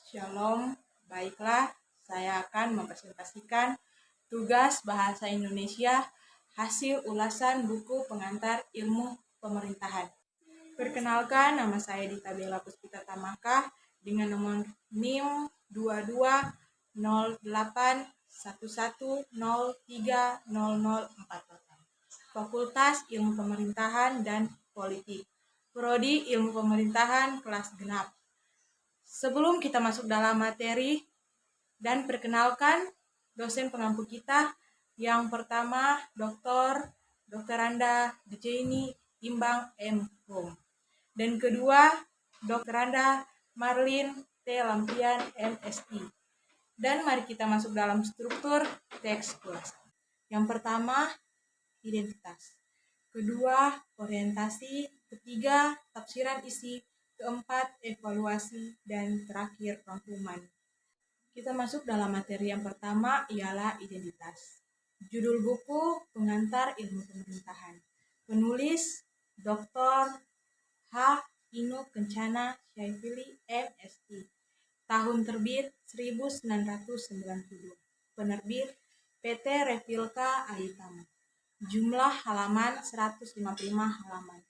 Shalom, baiklah saya akan mempresentasikan tugas bahasa Indonesia hasil ulasan buku pengantar ilmu pemerintahan. Perkenalkan, nama saya Dita Bella Puspita Tamaka dengan nomor NIM 220811030048. Fakultas Ilmu Pemerintahan dan Politik. Prodi Ilmu Pemerintahan kelas genap. Sebelum kita masuk dalam materi dan perkenalkan dosen pengampu kita, yang pertama Dr. Anda Dejeni Imbang M. Hum. Dan kedua Dr. Anda Marlin T. Lampian MSI. Dan mari kita masuk dalam struktur teks ulasan. Yang pertama, identitas. Kedua, orientasi. Ketiga, tafsiran isi. Keempat, evaluasi. Dan terakhir, rangkuman. Kita masuk dalam materi yang pertama, ialah identitas. Judul buku Pengantar Ilmu Pemerintahan. Penulis Dr. H. Inu Kencana Syaifili MSI. Tahun terbit 1992. Penerbit PT Refilka Aitama. Jumlah halaman 155 halaman.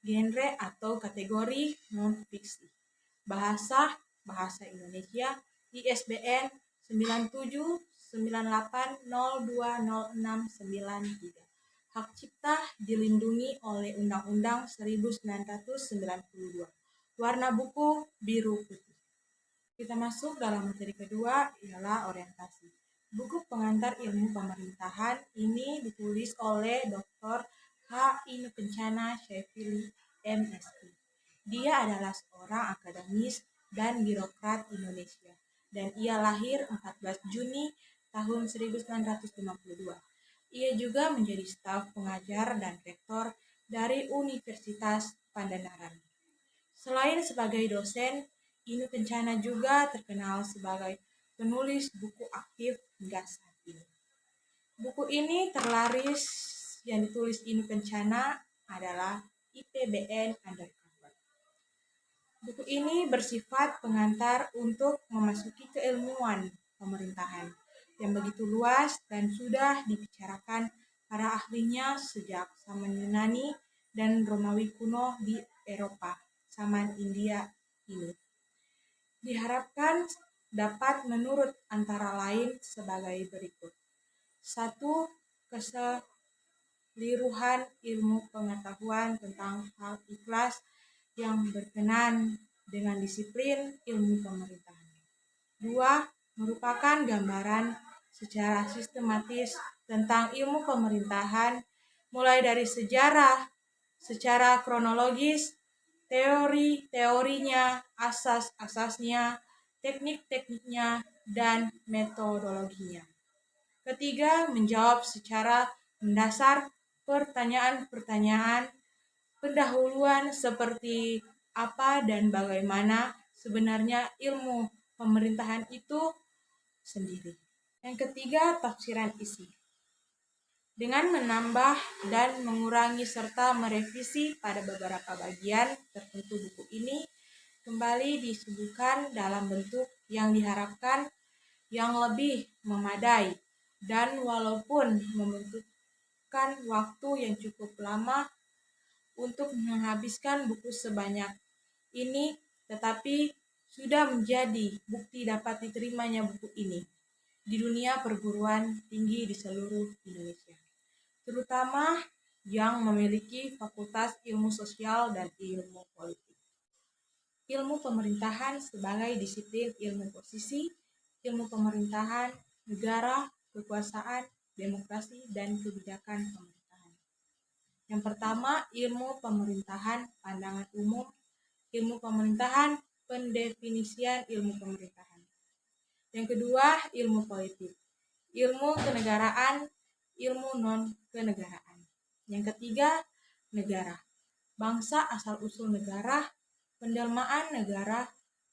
Genre atau kategori non-fiksi. Bahasa Indonesia. ISBN 9798020693. Hak cipta dilindungi oleh Undang-Undang 1992. Warna buku biru putih. Kita masuk dalam materi kedua, ialah orientasi. Buku pengantar ilmu pemerintahan ini ditulis oleh Dr. H. Inu Kencana Syaifili MSI. Dia adalah seorang akademis dan birokrat Indonesia, dan ia lahir 14 Juni tahun 1952. Ia juga menjadi staf pengajar dan rektor dari Universitas Pandanaran. Selain sebagai dosen, Inu Kencana juga terkenal sebagai penulis buku aktif hingga saat ini. Buku ini terlaris yang ditulis Inu Kencana adalah IPBN Undercover. Buku ini bersifat pengantar untuk memasuki keilmuan pemerintahan yang begitu luas dan sudah dibicarakan para ahlinya sejak zaman Yunani dan Romawi kuno di Eropa, zaman India ini. Diharapkan dapat menurut antara lain sebagai berikut. 1. Keseluruhan ilmu pengetahuan tentang hal ikhlas yang berkenan dengan disiplin ilmu pemerintahan. 2. Merupakan gambaran secara sistematis tentang ilmu pemerintahan, mulai dari sejarah, secara kronologis, teori-teorinya, asas-asasnya, teknik-tekniknya, dan metodologinya. 3. Menjawab secara mendasar pertanyaan-pertanyaan pendahuluan seperti apa dan bagaimana sebenarnya ilmu pemerintahan itu sendiri. Yang ketiga, tafsiran isi. Dengan menambah dan mengurangi serta merevisi pada beberapa bagian tertentu buku ini kembali disuguhkan dalam bentuk yang diharapkan yang lebih memadai, dan walaupun membutuhkan waktu yang cukup lama untuk menghabiskan buku sebanyak ini, tetapi sudah menjadi bukti dapat diterimanya buku ini di dunia perguruan tinggi di seluruh Indonesia, terutama yang memiliki Fakultas Ilmu Sosial dan Ilmu Politik. Ilmu pemerintahan sebagai disiplin ilmu posisi, ilmu pemerintahan, negara, kekuasaan, demokrasi, dan kebijakan pemerintahan. Yang pertama, ilmu pemerintahan pandangan umum, ilmu pemerintahan pendefinisian ilmu pemerintahan. Yang kedua, ilmu politik, ilmu kenegaraan, ilmu non-kenegaraan. Yang ketiga, negara, bangsa asal-usul negara, pendelmaan negara,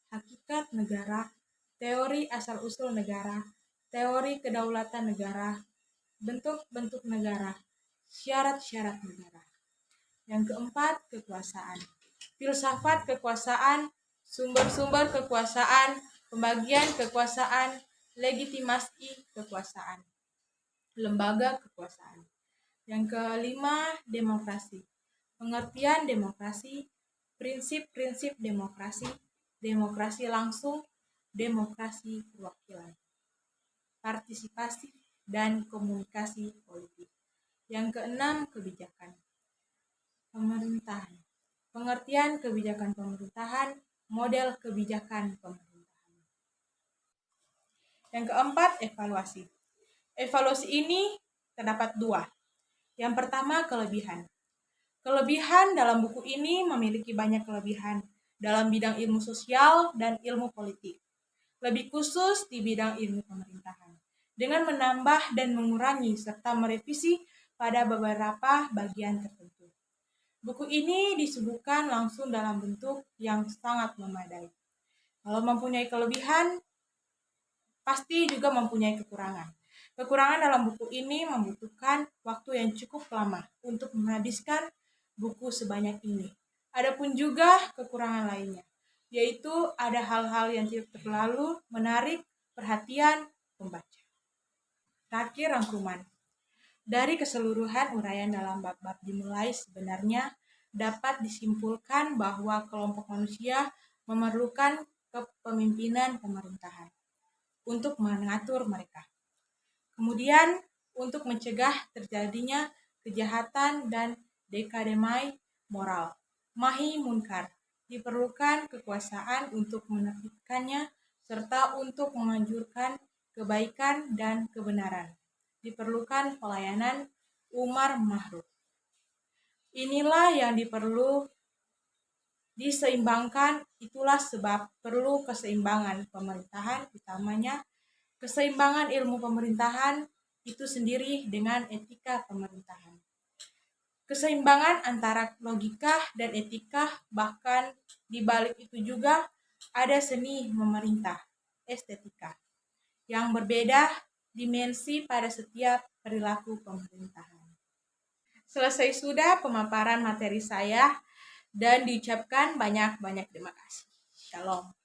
hakikat negara, teori asal-usul negara, teori kedaulatan negara, bentuk-bentuk negara, syarat-syarat negara. Yang keempat, kekuasaan, filsafat kekuasaan, sumber-sumber kekuasaan, pembagian kekuasaan, legitimasi kekuasaan, lembaga kekuasaan. Yang kelima, demokrasi. Pengertian demokrasi, prinsip-prinsip demokrasi, demokrasi langsung, demokrasi perwakilan, partisipasi, dan komunikasi politik. Yang keenam, kebijakan pemerintahan. Pengertian kebijakan pemerintahan, model kebijakan pemerintahan. Yang keempat, evaluasi. Evaluasi ini terdapat dua. Yang pertama, kelebihan. Kelebihan dalam buku ini memiliki banyak kelebihan dalam bidang ilmu sosial dan ilmu politik, lebih khusus di bidang ilmu pemerintahan, dengan menambah dan mengurangi serta merevisi pada beberapa bagian tertentu. Buku ini disuguhkan langsung dalam bentuk yang sangat memadai. Kalau mempunyai kelebihan, pasti juga mempunyai kekurangan. Kekurangan dalam buku ini membutuhkan waktu yang cukup lama untuk menghabiskan buku sebanyak ini. Adapun juga kekurangan lainnya, yaitu ada hal-hal yang tidak terlalu menarik perhatian pembaca. Terakhir, rangkuman. Dari keseluruhan uraian dalam bab-bab dimulai, sebenarnya dapat disimpulkan bahwa kelompok manusia memerlukan kepemimpinan pemerintahan untuk mengatur mereka. Kemudian, untuk mencegah terjadinya kejahatan dan dekademai moral, mahi munkar, diperlukan kekuasaan untuk menerbitkannya serta untuk menganjurkan kebaikan dan kebenaran. Diperlukan pelayanan umar ma'ruf. Inilah yang diseimbangkan, itulah sebab perlu keseimbangan pemerintahan, utamanya keseimbangan ilmu pemerintahan itu sendiri dengan etika pemerintahan. Keseimbangan antara logika dan etika, bahkan di balik itu juga ada seni memerintah, estetika, yang berbeda dimensi pada setiap perilaku pemerintahan. Selesai sudah pemaparan materi saya dan diucapkan banyak-banyak terima kasih. Shalom.